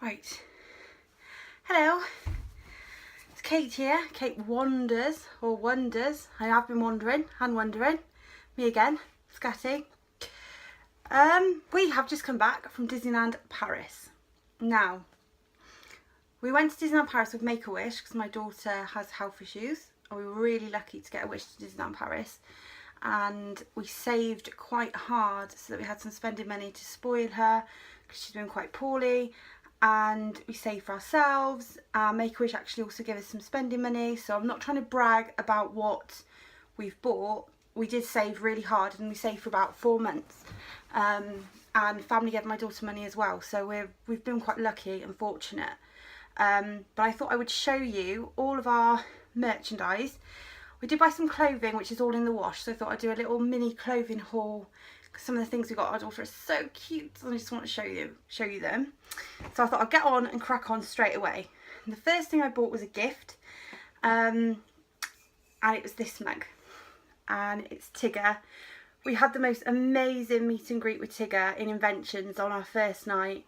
Right. Hello. It's Kate here. Kate wanders or wonders. I have been wandering and wondering. Me again, Scatty. We have just come back from Disneyland Paris. Now, we went to Disneyland Paris with Make-A-Wish because my daughter has health issues. And we were really lucky to get a wish to Disneyland Paris. And we saved quite hard so that we had some spending money to spoil her because she's been quite poorly. And we saved for ourselves. Make-A-Wish actually also gave us some spending money, so I'm not trying to brag about what we've bought. We did save really hard, and we saved for about 4 months. And family gave my daughter money as well, so we've been quite lucky and fortunate. But I thought I would show you all of our merchandise. We did buy some clothing, which is all in the wash, so I thought I'd do a little mini clothing haul. Some of the things we got our daughter are so cute, and I just want to show you them. So I thought I'd get on and crack on straight away. And the first thing I bought was a gift, and it was this mug, and it's Tigger. We had the most amazing meet and greet with Tigger in Inventions on our first night.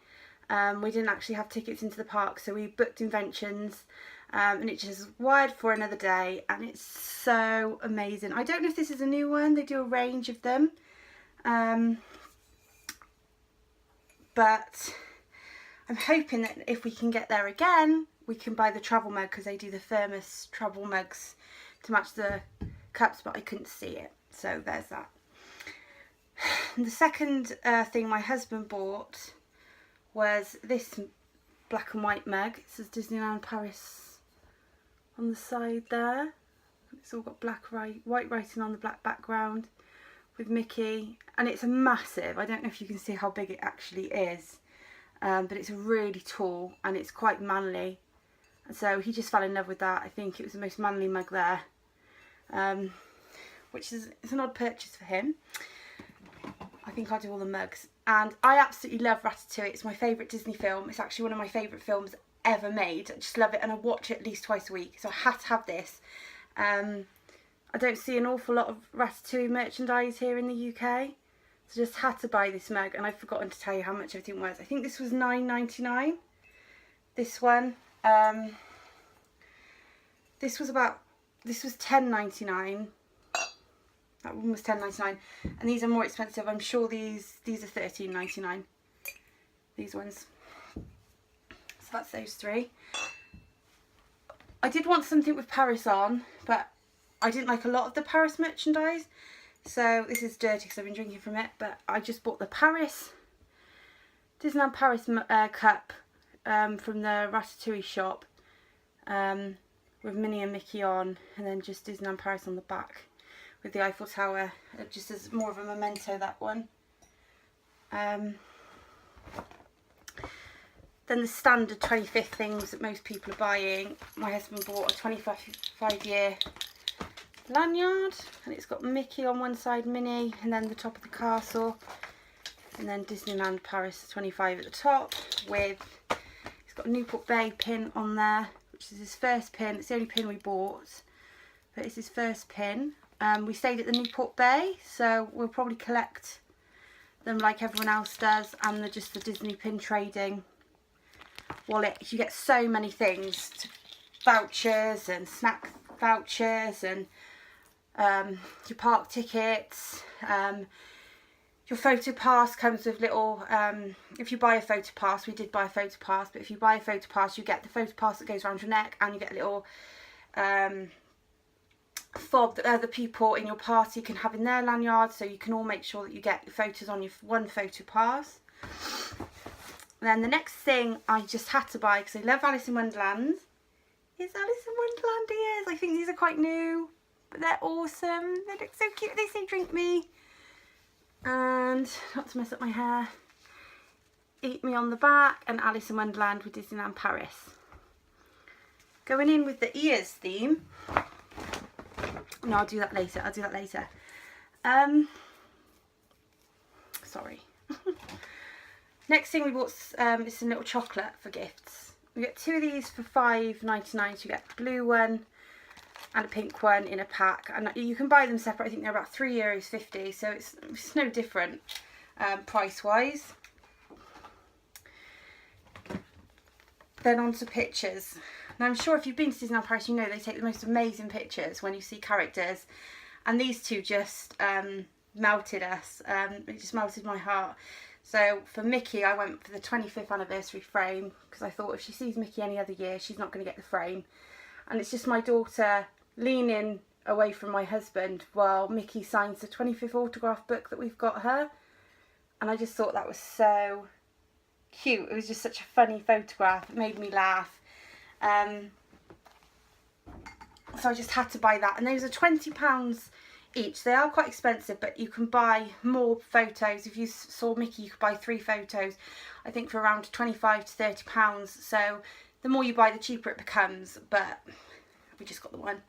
We didn't actually have tickets into the park, so we booked Inventions, and it just wired for another day, and it's so amazing. I don't know if this is a new one. They do a range of them. But I'm hoping that if we can get there again, we can buy the travel mug, because they do the thermos travel mugs to match the cups, but I couldn't see it, so there's that. And the second thing my husband bought was this black and white mug. It says Disneyland Paris on the side there. It's all got white writing on the black background with Mickey, and it's a massive, I don't know if you can see how big it actually is, but it's really tall and it's quite manly, and so he just fell in love with that. I think it was the most manly mug there, which is, it's an odd purchase for him. I think I'll do all the mugs, and I absolutely love Ratatouille. It's my favourite Disney film. It's actually one of my favourite films ever made. I just love it, and I watch it at least twice a week, so I had to have this. I don't see an awful lot of Ratatouille merchandise here in the UK, so just had to buy this mug, and I've forgotten to tell you how much everything was. I think this was £9.99. This one, this was £10.99. That one was £10.99, and these are more expensive. I'm sure these are £13.99. These ones. So that's those three. I did want something with Paris on, but I didn't like a lot of the Paris merchandise, so this is dirty because I've been drinking from it, but I just bought the Disneyland Paris cup from the Ratatouille shop, with Minnie and Mickey on, and then just Disneyland Paris on the back with the Eiffel Tower, just as more of a memento, that one. Then the standard 25th things that most people are buying. My husband bought a 25-year lanyard, and it's got Mickey on one side, Minnie, and then the top of the castle, and then Disneyland Paris 25 at the top, with, it's got a Newport Bay pin on there, which is his first pin. It's the only pin we bought, but it's his first pin. We stayed at the Newport Bay, so we'll probably collect them like everyone else does, and just the Disney pin trading wallet. You get so many things, vouchers and snack vouchers, and your park tickets. Your photo pass comes with little, if you buy a photo pass, we did buy a photo pass, but if you buy a photo pass, you get the photo pass that goes around your neck, and you get a little fob that other people in your party can have in their lanyard, so you can all make sure that you get your photos on your one photo pass. And then the next thing I just had to buy, because I love Alice in Wonderland, is Alice in Wonderland ears. I think these are quite new, but they're awesome. They look so cute. They say drink me. And not to mess up my hair, eat me on the back, and Alice in Wonderland with Disneyland Paris. Going in with the ears theme. No, I'll do that later. I'll do that later. Sorry. Next thing we bought is some little chocolate for gifts. We get 2 of these for £5.99. So you get a blue one and a pink one in a pack, and you can buy them separate. I think they're about €3.50, so it's no different price wise. Then on to pictures. Now I'm sure if you've been to Disneyland Paris, you know they take the most amazing pictures when you see characters, and these two just melted us. It just melted my heart. So for Mickey, I went for the 25th anniversary frame because I thought if she sees Mickey any other year, she's not going to get the frame. And it's just my daughter leaning away from my husband while Mickey signs the 25th autograph book that we've got her. And I just thought that was so cute. It was just such a funny photograph. It made me laugh. So I just had to buy that. And those are £20 each. They are quite expensive, but you can buy more photos. If you saw Mickey, you could buy 3 photos, I think, for around £25 to £30. So the more you buy, the cheaper it becomes. But we just got the one.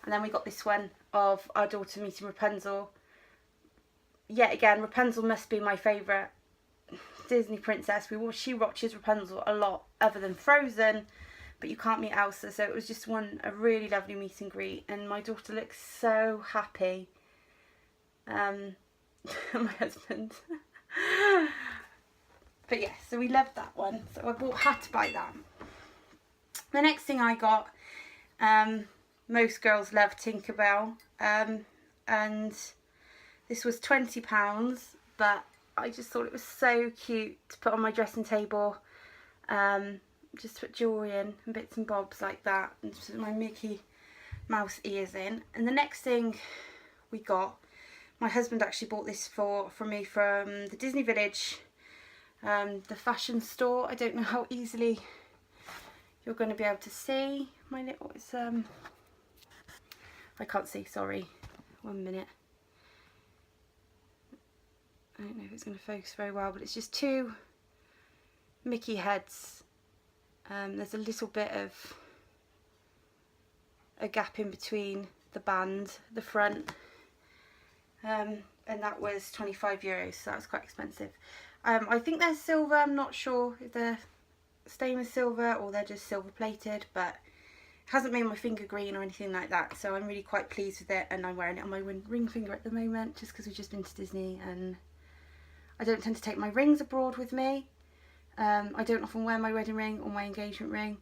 And then we got this one of our daughter meeting Rapunzel. Yet again, Rapunzel must be my favourite Disney princess. She watches Rapunzel a lot, other than Frozen, but you can't meet Elsa. So it was just a really lovely meet and greet, and my daughter looks so happy. My husband. But yeah, so we loved that one. So I had to buy that. The next thing I got, most girls love Tinkerbell, and this was £20, but I just thought it was so cute to put on my dressing table. Just put jewellery in and bits and bobs like that, and just put my Mickey Mouse ears in. And the next thing we got, my husband actually bought this for me from the Disney Village, the fashion store. I don't know how easily you're going to be able to see my little, I can't see, sorry, 1 minute. I don't know if it's going to focus very well, but it's just 2 Mickey heads. There's a little bit of a gap in between the band, the front, and that was €25, so that was quite expensive. I think they're silver. I'm not sure if they're stainless silver or they're just silver plated, but it hasn't made my finger green or anything like that, so I'm really quite pleased with it. And I'm wearing it on my ring finger at the moment just because we've just been to Disney, and I don't tend to take my rings abroad with me. I don't often wear my wedding ring or my engagement ring.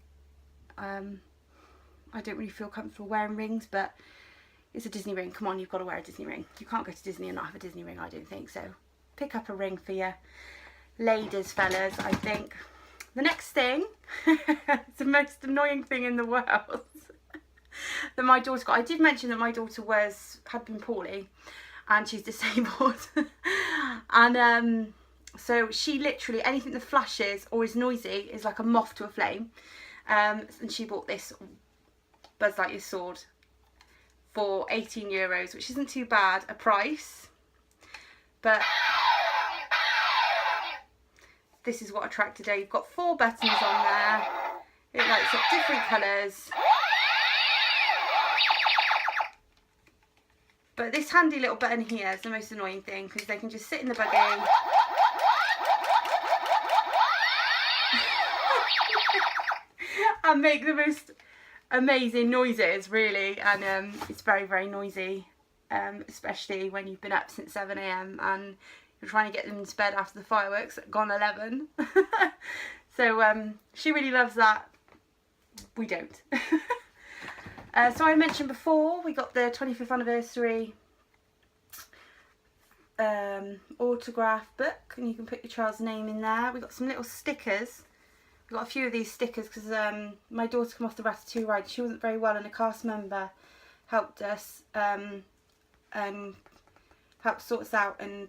I don't really feel comfortable wearing rings, but it's a Disney ring. Come on, you've got to wear a Disney ring. You can't go to Disney and not have a Disney ring, I don't think. So pick up a ring for your ladies, fellas, I think. The next thing, it's the most annoying thing in the world that my daughter got. I did mention that my daughter had been poorly and she's disabled. And so she literally, anything that flashes or is noisy is like a moth to a flame. And she bought this Buzz Lightyear sword for €18, which isn't too bad a price. But this is what attracted her. You've got 4 buttons on there. It lights up different colours. But this handy little button here is the most annoying thing, because they can just sit in the buggy. And make the most amazing noises, really. And it's very, very noisy, especially when you've been up since 7 AM and you're trying to get them into bed after the fireworks at gone 11. So she really loves that. We don't. So I mentioned before, we got the 25th anniversary autograph book, and you can put your child's name in there. We got some little stickers. We got a few of these stickers because my daughter came off the Ratatouille ride. She wasn't very well, and a cast member helped us, helped sort us out, and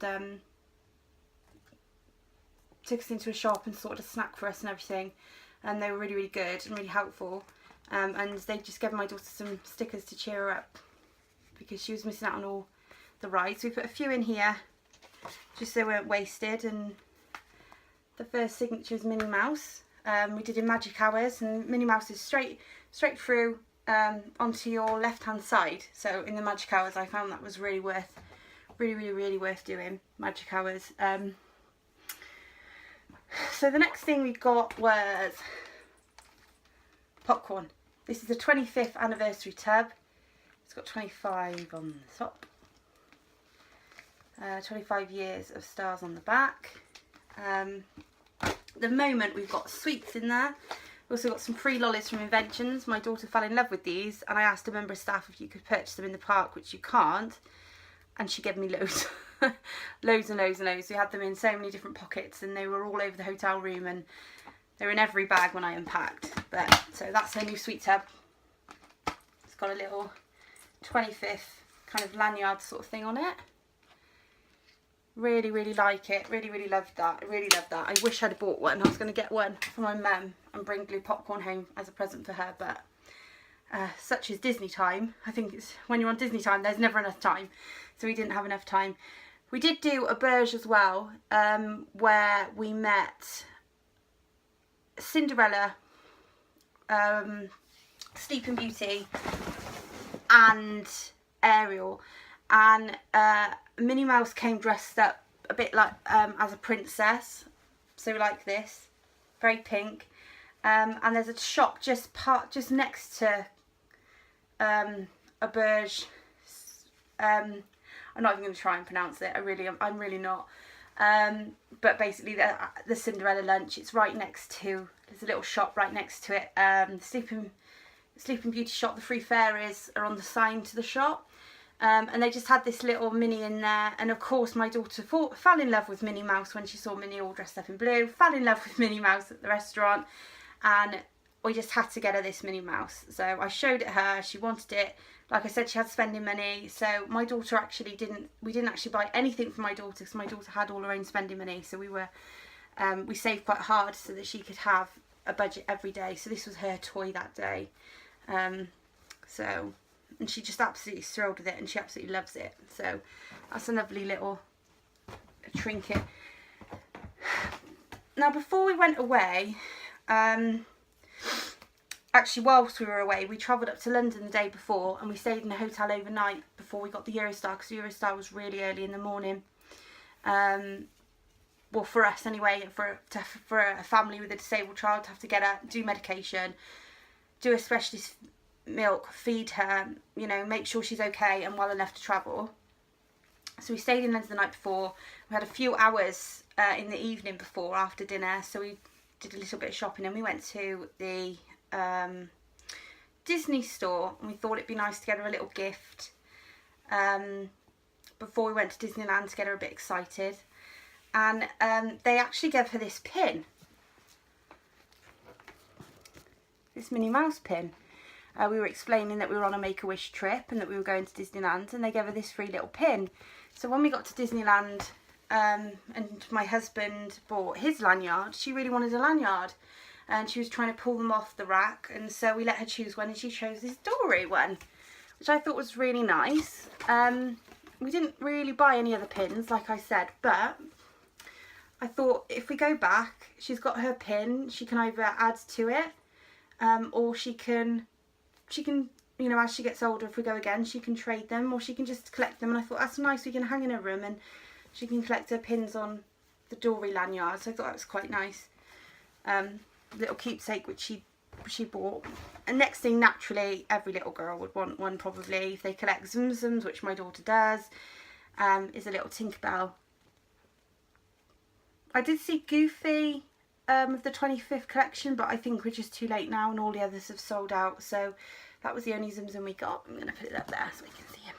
took us into a shop and sorted a snack for us and everything. And they were really, really good and really helpful. And they just gave my daughter some stickers to cheer her up because she was missing out on all the rides. So we put a few in here just so they weren't wasted. And the first signature is Minnie Mouse. We did in Magic Hours, and Minnie Mouse is straight through onto your left hand side. So in the Magic Hours, I found that was really worth doing, Magic Hours. So the next thing we got was popcorn. This is the 25th anniversary tub. It's got 25 on the top. 25 years of stars on the back. At the moment we've got sweets in there. We also got some free lollies from Inventions. My daughter fell in love with these, and I asked a member of staff if you could purchase them in the park, which you can't, and she gave me loads. Loads and loads and loads. We had them in so many different pockets, and they were all over the hotel room, and they were in every bag when I unpacked. But so that's her new sweet tub. It's got a little 25th kind of lanyard sort of thing on it. Really, really like it. Really, really loved that. I really loved that. I wish I'd bought one. I was going to get one for my mum and bring blue popcorn home as a present for her, but such is Disney time. I think it's when you're on Disney time, there's never enough time. So we didn't have enough time. We did do a Berge as well, where we met Cinderella, Sleeping Beauty, and Ariel, and Minnie Mouse came dressed up a bit like as a princess, so like this, very pink, and there's a shop just next to a Berge. I'm not even going to try and pronounce it. I'm really not. But basically, the Cinderella lunch. It's right next to. There's a little shop right next to it. The Sleeping Beauty shop. The Free Fairies are on the sign to the shop. And they just had this little Minnie in there. And of course, my daughter fell in love with Minnie Mouse when she saw Minnie all dressed up in blue. Fell in love with Minnie Mouse at the restaurant, and we just had to get her this Minnie Mouse. So I showed it her. She wanted it. Like I said, she had spending money. So my daughter actually we didn't actually buy anything for my daughter, because my daughter had all her own spending money. So we saved quite hard so that she could have a budget every day. So this was her toy that day. And she just absolutely thrilled with it, and she absolutely loves it. So that's a lovely little trinket. Now, before we went away, actually whilst we were away, we travelled up to London the day before, and we stayed in a hotel overnight before we got the Eurostar, because the Eurostar was really early in the morning. Well, for us anyway, for a family with a disabled child to have to get up, do medication, do a specialist milk, feed her, you know, make sure she's okay and well enough to travel. So we stayed in London the night before. We had a few hours in the evening before, after dinner, so we did a little bit of shopping, and we went to the Disney store, and we thought it'd be nice to get her a little gift before we went to Disneyland, to get her a bit excited. And they actually gave her this pin, this Minnie Mouse pin. We were explaining that we were on a Make-A-Wish trip and that we were going to Disneyland, and they gave her this free little pin. So when we got to Disneyland and my husband bought his lanyard, she really wanted a lanyard, and she was trying to pull them off the rack, and so we let her choose one, and she chose this Dory one, which I thought was really nice. We didn't really buy any other pins, like I said, but I thought if we go back, she's got her pin, she can either add to it, or she can, you know, as she gets older, if we go again, she can trade them, or she can just collect them. And I thought that's nice, we can hang in her room, and she can collect her pins on the Dory lanyard. So I thought that was quite nice. Little keepsake which she bought. And next thing, naturally, every little girl would want one probably, if they collect Zum Zums, which my daughter does, is a little Tinkerbell. I did see Goofy of the 25th collection, but I think we're just too late now, and all the others have sold out. So that was the only Zum Zum we got. I'm going to put it up there so we can see him.